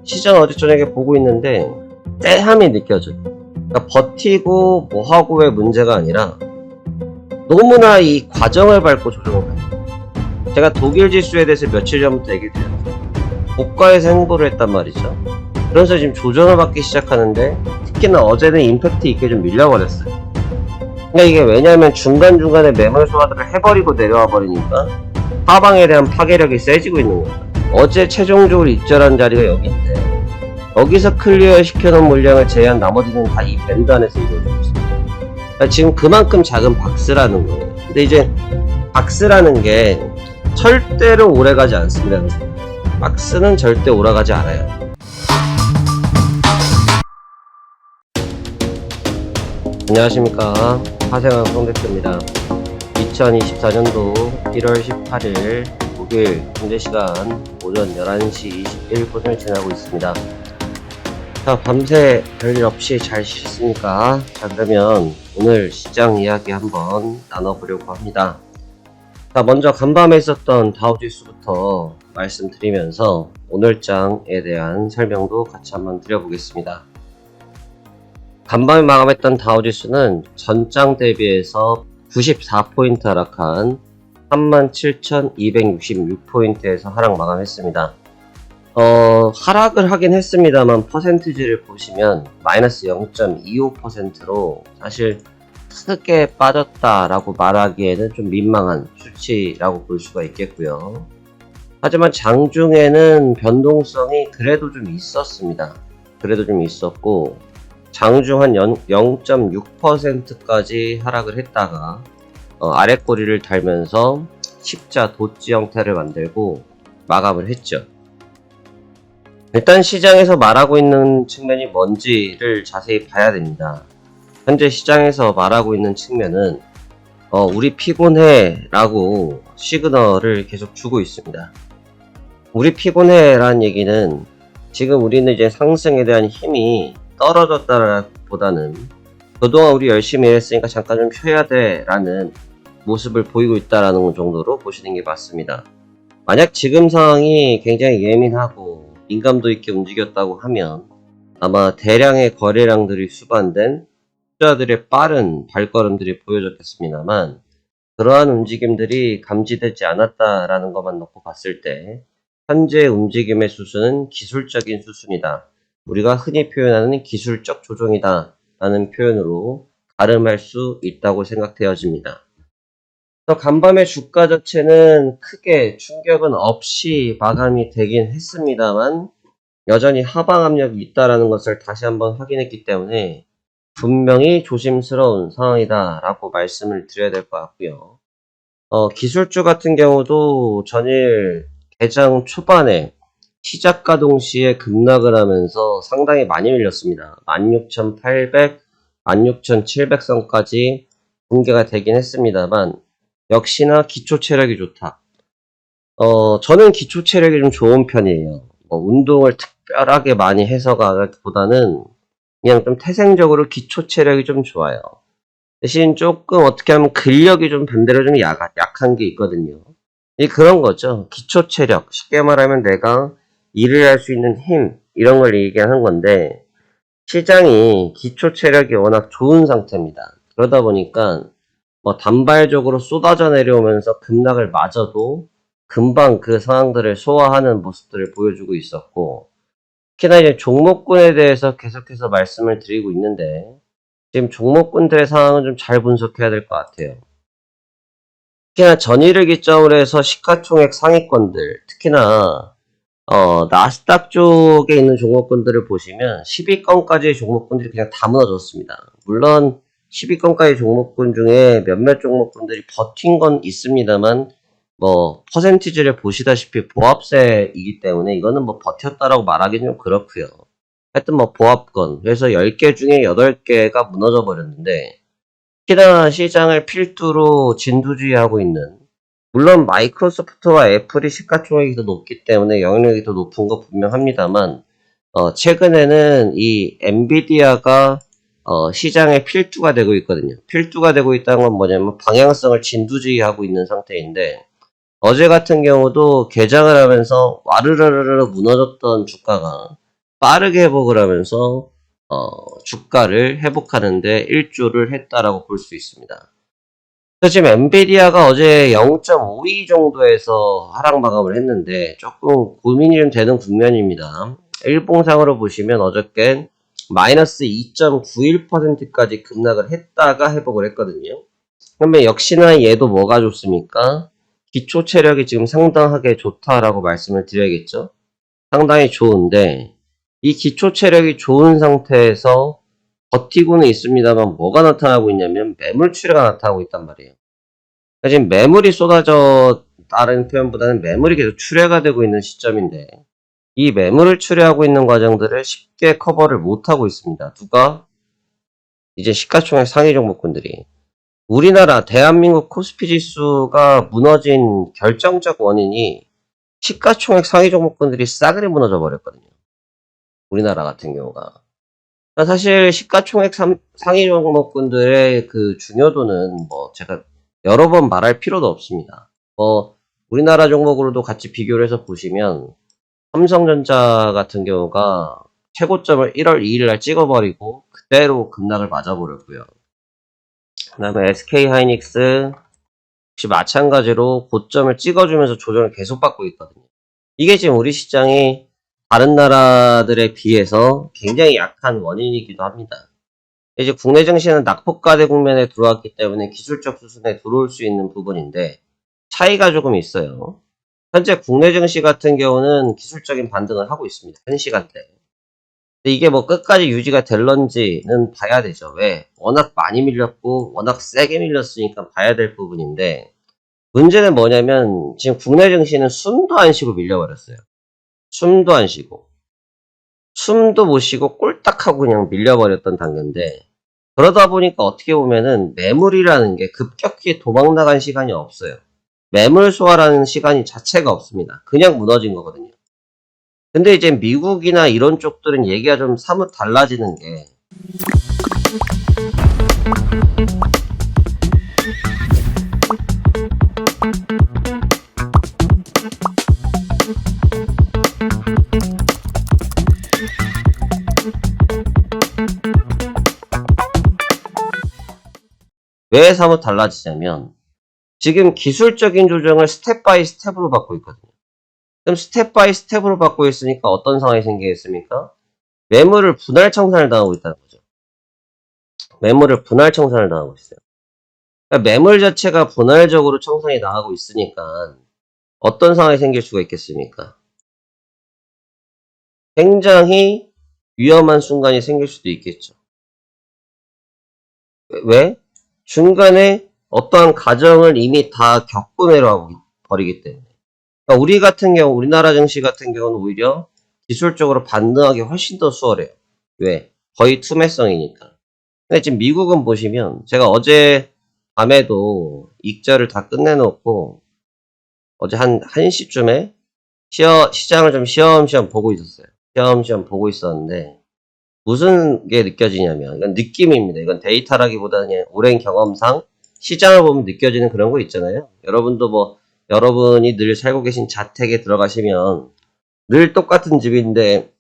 시장 어제 저녁에 보고 있는데 쎄함이 느껴져요. 그러니까 버티고 뭐하고의 문제가 아니라 너무나 이 과정을 밟고 조정을 해요. 제가 독일 지수에 대해서 며칠 전부터 얘기드렸죠. 고가에서 행보를 했단 말이죠. 그래서 지금 조정을 받기 시작하는데 특히나 어제는 임팩트 있게 좀 밀려버렸어요. 그러니까 이게 왜냐면 중간중간에 매물 소화들을 해버리고 내려와 버리니까 하방에 대한 파괴력이 세지고 있는 거예요. 어제 최종적으로 입절한 자리가 여기인데 여기서 클리어 시켜놓은 물량을 제외한 나머지는 다 이 밴드 안에서 이루어지고 있습니다. 그러니까 지금 그만큼 작은 박스라는 거예요. 근데 이제 박스라는 게 절대로 오래가지 않습니다. 박스는 절대 오래가지 않아요. 안녕하십니까, 하생왕 송대표입니다. 2024년도 1월 18일 목요일 현재시간 오전 11시 21분을 지나고 있습니다. 자, 밤새 별일 없이 잘 쉬셨습니까? 자, 그러면 오늘 시장 이야기 한번 나눠보려고 합니다. 자, 먼저 간밤에 있었던 다우지수부터 말씀드리면서 오늘장에 대한 설명도 같이 한번 드려보겠습니다. 간밤에 마감했던 다우지수는 전장 대비해서 94포인트 하락한 37,266포인트에서 하락 마감했습니다. 하락을 하긴 했습니다만 퍼센티지를 보시면 마이너스 0.25%로 사실 크게 빠졌다라고 말하기에는 좀 민망한 수치라고 볼 수가 있겠고요. 하지만 장중에는 변동성이 그래도 좀 있었습니다. 그래도 좀 있었고 장중 한 0.6%까지 하락을 했다가 아랫꼬리를 달면서 십자 도치 형태를 만들고 마감을 했죠. 일단 시장에서 말하고 있는 측면이 뭔지를 자세히 봐야 됩니다. 현재 시장에서 말하고 있는 측면은 우리 피곤해 라고 시그널을 계속 주고 있습니다. 우리 피곤해 라는 얘기는 지금 우리는 이제 상승에 대한 힘이 떨어졌다보다는 그동안 우리 열심히 일했으니까 잠깐 좀 쉬어야 돼 라는 모습을 보이고 있다라는 정도로 보시는 게 맞습니다. 만약 지금 상황이 굉장히 예민하고 민감도 있게 움직였다고 하면 아마 대량의 거래량들이 수반된 투자들의 빠른 발걸음들이 보여졌겠습니다만 그러한 움직임들이 감지되지 않았다라는 것만 놓고 봤을 때 현재 움직임의 수순은 기술적인 수순이다. 우리가 흔히 표현하는 기술적 조정이다 라는 표현으로 가름할 수 있다고 생각되어집니다. 간밤의 주가 자체는 크게 충격은 없이 마감이 되긴 했습니다만 여전히 하방 압력이 있다는 것을 다시 한번 확인했기 때문에 분명히 조심스러운 상황이다 라고 말씀을 드려야 될 것 같고요. 기술주 같은 경우도 전일 개장 초반에 시작 가동 시에 급락을 하면서 상당히 많이 밀렸습니다. 16,800, 16,700선까지 붕괴가 되긴 했습니다만 역시나 기초 체력이 좋다. 저는 기초 체력이 좀 좋은 편이에요. 운동을 특별하게 많이 해서가 보다는 그냥 좀 태생적으로 기초 체력이 좀 좋아요. 대신 조금 어떻게 하면 근력이 좀 반대로 좀 약한 게 있거든요. 그런 거죠. 기초 체력. 쉽게 말하면 내가 일을 할 수 있는 힘, 이런 걸 얘기하는 건데, 시장이 기초 체력이 워낙 좋은 상태입니다. 그러다 보니까, 단발적으로 쏟아져 내려오면서 급락을 맞아도 금방 그 상황들을 소화하는 모습들을 보여주고 있었고, 특히나 이제 종목군에 대해서 계속해서 말씀을 드리고 있는데, 지금 종목군들의 상황은 좀 잘 분석해야 될 것 같아요. 특히나 전일을 기점으로 해서 시가총액 상위권들, 특히나 나스닥 쪽에 있는 종목군들을 보시면 10위권까지의 종목군들이 그냥 다 무너졌습니다. 물론 10위권까지 종목군 중에 몇몇 종목군들이 버틴 건 있습니다만 퍼센티지를 보시다시피 보합세이기 때문에 이거는 버텼다라고 말하기는 좀 그렇고요. 하여튼 보합권, 그래서 10개 중에 8개가 무너져 버렸는데 특히나 시장을 필두로 진두지휘하고 있는, 물론 마이크로소프트와 애플이 시가총액이 더 높기 때문에 영향력이 더 높은 거 분명합니다만 최근에는 이 엔비디아가 시장의 필두가 되고 있거든요. 필두가 되고 있다는 건 뭐냐면 방향성을 진두지휘하고 있는 상태인데 어제 같은 경우도 개장을 하면서 와르르르 무너졌던 주가가 빠르게 회복을 하면서 주가를 회복하는데 일조를 했다라고 볼 수 있습니다. 그래서 지금 엔비디아가 어제 0.52 정도에서 하락 마감을 했는데 조금 고민이 좀 되는 국면입니다. 일봉상으로 보시면 어저께 마이너스 2.91%까지 급락을 했다가 회복을 했거든요. 그러면 역시나 얘도 뭐가 좋습니까? 기초 체력이 지금 상당하게 좋다라고 말씀을 드려야겠죠. 상당히 좋은데 이 기초 체력이 좋은 상태에서 버티고는 있습니다만 뭐가 나타나고 있냐면 매물 출회가 나타나고 있단 말이에요. 그러니까 지금 매물이 쏟아져, 다른 표현보다는 매물이 계속 출회가 되고 있는 시점인데 이 매물을 출회하고 있는 과정들을 쉽게 커버를 못하고 있습니다. 누가? 이제 시가총액 상위 종목군들이. 우리나라 대한민국 코스피 지수가 무너진 결정적 원인이 시가총액 상위 종목군들이 싸그리 무너져 버렸거든요. 우리나라 같은 경우가. 그러니까 사실 시가총액 상위 종목군들의 그 중요도는 뭐 제가 여러 번 말할 필요도 없습니다. 우리나라 종목으로도 같이 비교를 해서 보시면 삼성전자 같은 경우가 최고점을 1월 2일 날 찍어버리고 그대로 급락을 맞아버렸고요. 그 다음에 SK하이닉스 역시 마찬가지로 고점을 찍어주면서 조정을 계속 받고 있거든요. 이게 지금 우리 시장이 다른 나라들에 비해서 굉장히 약한 원인이기도 합니다. 이제 국내 증시는 낙폭과대 국면에 들어왔기 때문에 기술적 수준에 들어올 수 있는 부분인데 차이가 조금 있어요. 현재 국내 증시 같은 경우는 기술적인 반등을 하고 있습니다. 현 시간대. 근데 이게 뭐 끝까지 유지가 될런지는 봐야 되죠. 왜? 워낙 많이 밀렸고 워낙 세게 밀렸으니까 봐야 될 부분인데 문제는 뭐냐면 지금 국내 증시는 숨도 안 쉬고 밀려버렸어요. 숨도 안 쉬고. 숨도 못 쉬고 꼴딱하고 그냥 밀려버렸던 단계인데 그러다 보니까 어떻게 보면은 매물이라는 게 급격히 도망나간 시간이 없어요. 매물 소화라는 시간이 자체가 없습니다. 그냥 무너진 거거든요. 근데 이제 미국이나 이런 쪽들은 얘기가 좀 사뭇 달라지는 게 왜 사뭇 달라지냐면 지금 기술적인 조정을 스텝 바이 스텝으로 받고 있거든요. 그럼 스텝 바이 스텝으로 받고 있으니까 어떤 상황이 생기겠습니까? 매물을 분할 청산을 당하고 있다는 거죠. 매물을 분할 청산을 당하고 있어요. 그러니까 매물 자체가 분할적으로 청산이 당하고 있으니까 어떤 상황이 생길 수가 있겠습니까? 굉장히 위험한 순간이 생길 수도 있겠죠. 왜? 중간에 어떠한 과정을 이미 다 겪고 내려와 버리기 때문에. 그러니까 우리 같은 경우, 우리나라 증시 같은 경우는 오히려 기술적으로 반등하기 훨씬 더 수월해요. 왜? 거의 투매성이니까. 근데 지금 미국은 보시면 제가 어제 밤에도 익절을 다 끝내놓고 어제 한 1시쯤에 시장을 좀 시험시험 보고 있었어요. 시험시험 보고 있었는데 무슨 게 느껴지냐면 이건 느낌입니다. 이건 데이터라기보다는 그냥 오랜 경험상 시장을 보면 느껴지는 그런 거 있잖아요. 여러분도 뭐 여러분이 늘 살고 계신 자택에 들어가시면 늘 똑같은 집인데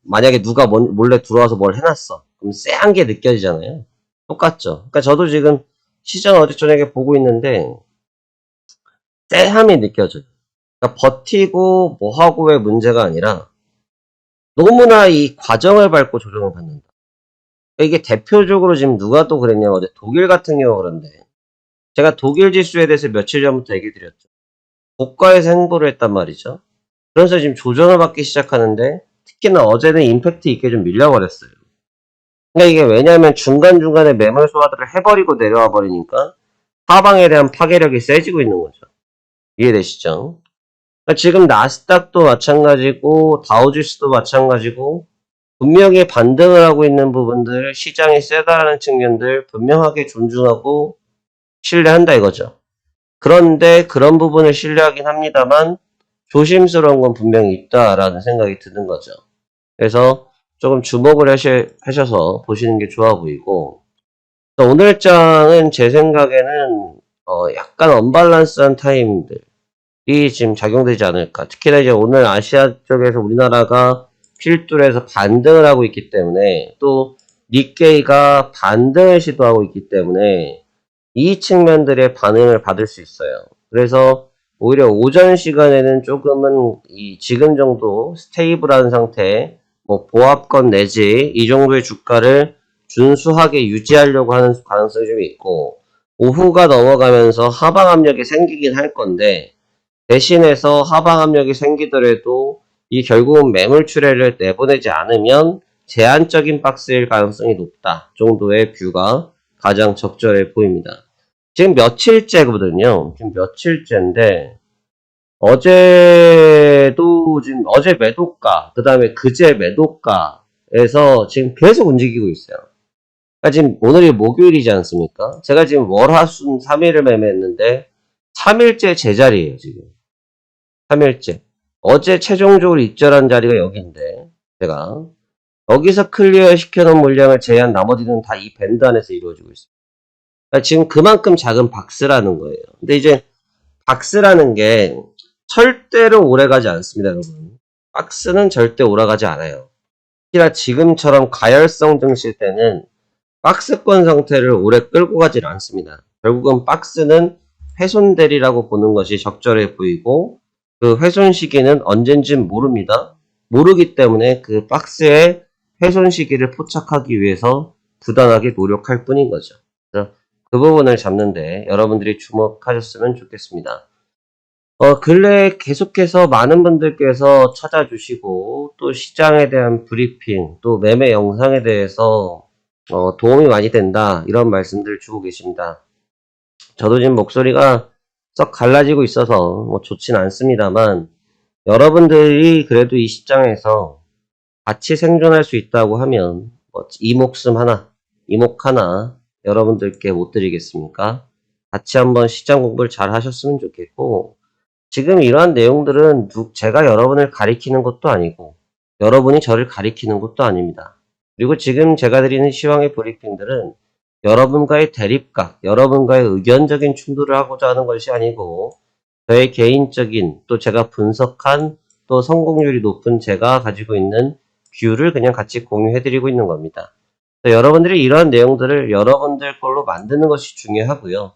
만약에 누가 몰래 들어와서 뭘 해놨어. 그럼 쎄한 게 느껴지잖아요. 똑같죠. 그러니까 저도 지금 시장 어제 저녁에 보고 있는데 쎄함이 느껴져요. 그러니까 버티고 뭐하고의 문제가 아니라 너무나 이 과정을 밟고 조정을 받는다. 이게 대표적으로 지금 누가 또 그랬냐면 어제 독일 같은 경우 그런데 제가 독일 지수에 대해서 며칠 전부터 얘기 드렸죠. 고가에서 행보를 했단 말이죠. 그래서 지금 조정을 받기 시작하는데 특히나 어제는 임팩트 있게 좀 밀려버렸어요. 그러니까 이게 왜냐하면 중간중간에 매물 소화들을 해버리고 내려와 버리니까 하방에 대한 파괴력이 세지고 있는 거죠. 이해되시죠? 그러니까 지금 나스닥도 마찬가지고 다우지수도 마찬가지고 분명히 반등을 하고 있는 부분들, 시장이 세다라는 측면들 분명하게 존중하고 신뢰한다 이거죠. 그런데 그런 부분을 신뢰하긴 합니다만 조심스러운 건 분명히 있다라는 생각이 드는 거죠. 그래서 조금 주목을 하셔서 보시는 게 좋아 보이고 오늘 장은 제 생각에는 약간 언밸런스한 타임들이 지금 작용되지 않을까. 특히나 이제 오늘 아시아 쪽에서 우리나라가 필두에서 반등을 하고 있기 때문에 또 니케이가 반등을 시도하고 있기 때문에 이 측면들의 반응을 받을 수 있어요. 그래서 오히려 오전 시간에는 조금은 지금 정도 스테이블한 상태, 뭐 보합권 내지 이 정도의 주가를 준수하게 유지하려고 하는 가능성이 좀 있고, 오후가 넘어가면서 하방 압력이 생기긴 할 건데, 대신해서 하방 압력이 생기더라도 이 결국은 매물 출회를 내보내지 않으면 제한적인 박스일 가능성이 높다 정도의 뷰가 가장 적절해 보입니다. 지금 며칠째거든요. 지금 며칠째인데 어제도 지금 어제 매도가, 그 다음에 그제 매도가에서 지금 계속 움직이고 있어요. 그러니까 지금 오늘이 목요일이지 않습니까? 제가 지금 월화순 3일을 매매했는데 3일째 제자리예요, 지금. 3일째. 어제 최종적으로 입절한 자리가 여기인데, 제가 여기서 클리어 시켜놓은 물량을 제한 나머지는 다 이 밴드 안에서 이루어지고 있습니다. 그러니까 지금 그만큼 작은 박스라는 거예요. 근데 이제 박스라는 게 절대로 오래가지 않습니다, 여러분. 박스는 절대 오래가지 않아요. 특히나 지금처럼 가열성 증시일 때는 박스권 상태를 오래 끌고 가질 않습니다. 결국은 박스는 훼손되리라고 보는 것이 적절해 보이고, 그 훼손 시기는 언젠진 모릅니다. 모르기 때문에 그 박스의 훼손 시기를 포착하기 위해서 부단하게 노력할 뿐인 거죠. 그래서 그 부분을 잡는데 여러분들이 주목하셨으면 좋겠습니다. 근래에 계속해서 많은 분들께서 찾아주시고, 또 시장에 대한 브리핑, 또 매매 영상에 대해서 도움이 많이 된다, 이런 말씀들 주고 계십니다. 저도 지금 목소리가 썩 갈라지고 있어서 뭐 좋진 않습니다만, 여러분들이 그래도 이 시장에서 같이 생존할 수 있다고 하면 이 목숨 하나, 이목 하나 여러분들께 못 드리겠습니까? 같이 한번 시장 공부를 잘 하셨으면 좋겠고, 지금 이러한 내용들은 제가 여러분을 가리키는 것도 아니고 여러분이 저를 가리키는 것도 아닙니다. 그리고 지금 제가 드리는 시황의 브리핑들은 여러분과의 대립각, 여러분과의 의견적인 충돌을 하고자 하는 것이 아니고, 저의 개인적인, 또 제가 분석한, 또 성공률이 높은 제가 가지고 있는 뷰를 그냥 같이 공유해드리고 있는 겁니다. 여러분들이 이러한 내용들을 여러분들 걸로 만드는 것이 중요하고요.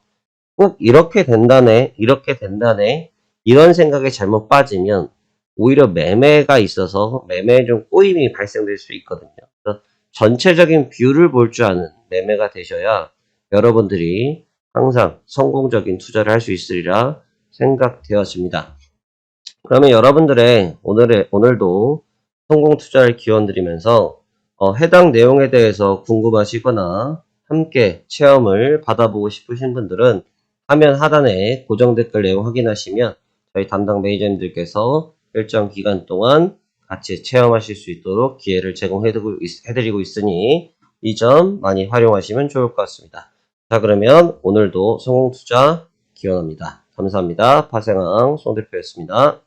꼭 이렇게 된다네, 이렇게 된다네, 이런 생각에 잘못 빠지면 오히려 매매가 있어서 매매에 좀 꼬임이 발생될 수 있거든요. 그래서 전체적인 뷰를 볼 줄 아는 매매가 되셔야 여러분들이 항상 성공적인 투자를 할 수 있으리라 생각되어집니다. 그러면 여러분들의 오늘도 성공 투자를 기원드리면서 해당 내용에 대해서 궁금하시거나 함께 체험을 받아보고 싶으신 분들은 화면 하단에 고정 댓글 내용 확인하시면 저희 담당 매니저님들께서 일정 기간 동안 같이 체험하실 수 있도록 기회를 제공해드리고 있으니 이 점 많이 활용하시면 좋을 것 같습니다. 자, 그러면 오늘도 성공 투자 기원합니다. 감사합니다. 파생왕 송 대표였습니다.